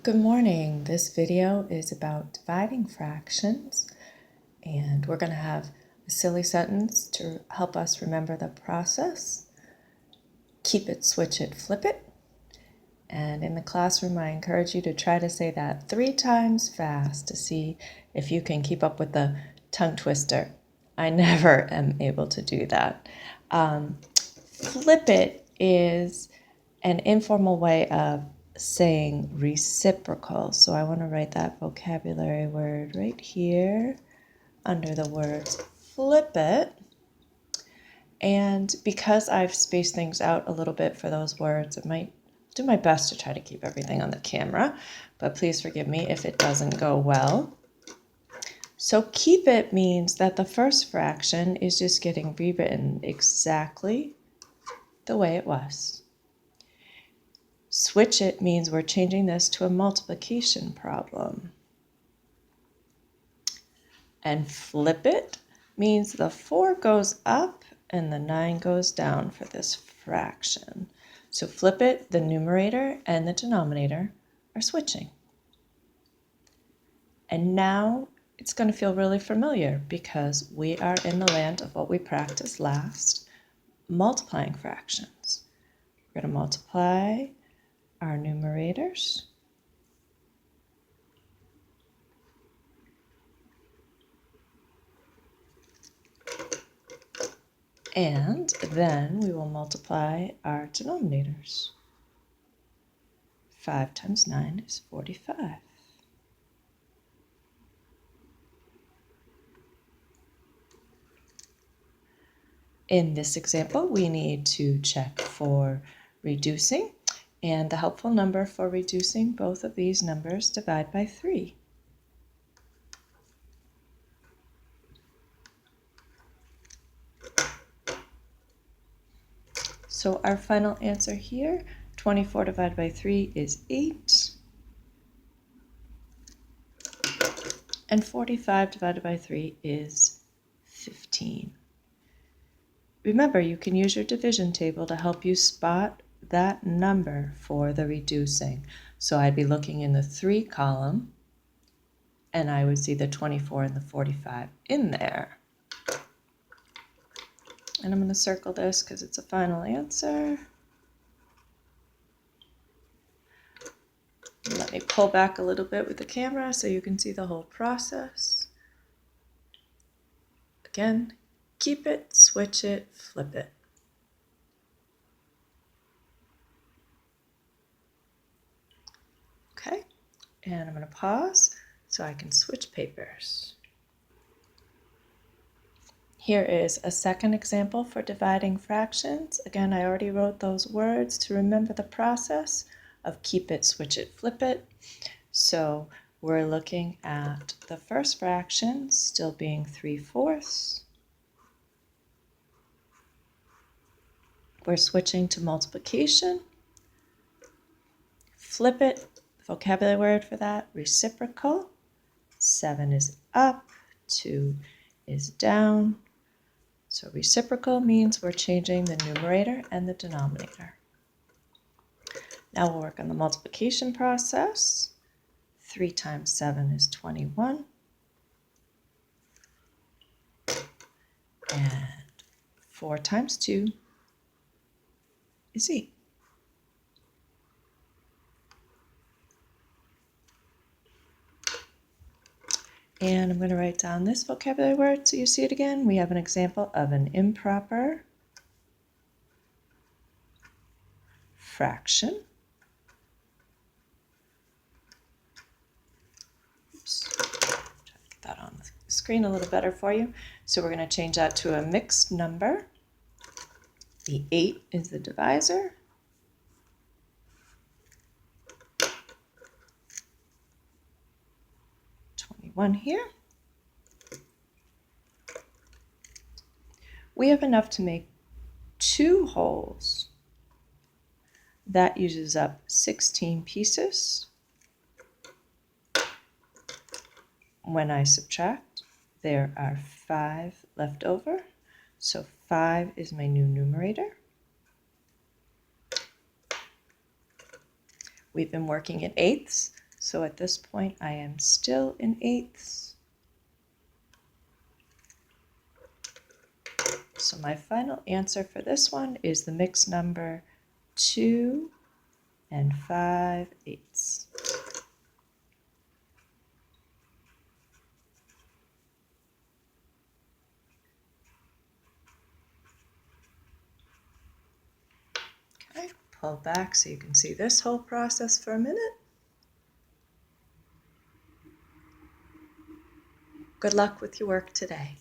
Good morning. This video is about dividing fractions, and we're going to have a silly sentence to help us remember the process. Keep it, switch it, flip it. And in the classroom, I encourage you to try to say that 3 times fast to see if you can keep up with the tongue twister. I never am able to do that. Flip it is an informal way of saying reciprocal. So I want to write that vocabulary word right here under the words flip it. And because I've spaced things out a little bit for those words, I might do my best to try to keep everything on the camera, but please forgive me if it doesn't go well. So keep it means that the first fraction is just getting rewritten exactly the way it was. Switch it means we're changing this to a multiplication problem. And flip it means the 4 goes up and the 9 goes down for this fraction. So flip it, the numerator and the denominator are switching. And now it's going to feel really familiar because we are in the land of what we practiced last, multiplying fractions. We're going to multiply our numerators. And then we will multiply our denominators. 5 times 9 is 45. In this example, we need to check for reducing, and the helpful number for reducing both of these numbers, divide by 3. So our final answer here, 24 divided by 3 is 8. And 45 divided by 3 is 15. Remember, you can use your division table to help you spot that number for the reducing. So I'd be looking in the 3 column, and I would see the 24 and the 45 in there. And I'm going to circle this because it's a final answer. Let me pull back a little bit with the camera so you can see the whole process. Again, keep it, switch it, flip it. Okay, and I'm going to pause so I can switch papers. Here is a second example for dividing fractions. Again, I already wrote those words to remember the process of keep it, switch it, flip it. So we're looking at the first fraction still being 3/4. We're switching to multiplication. Flip it, vocabulary word for that, reciprocal. 7 is up, 2 is down. So reciprocal means we're changing the numerator and the denominator. Now we'll work on the multiplication process. 3 times 7 is 21. And 4 times 2 is 8. And I'm going to write down this vocabulary word so you see it again. We have an example of an improper fraction. Oops. Try to get that on the screen a little better for you. So we're going to change that to a mixed number. The 8 is the divisor. One here. We have enough to make 2 wholes. That uses up 16 pieces. When I subtract, there are 5 left over. So 5 is my new numerator. We've been working in eighths, So at this point, I am still in eighths. So my final answer for this one is the mixed number 2 and 5/8. Okay, pull back so you can see this whole process for a minute. Good luck with your work today.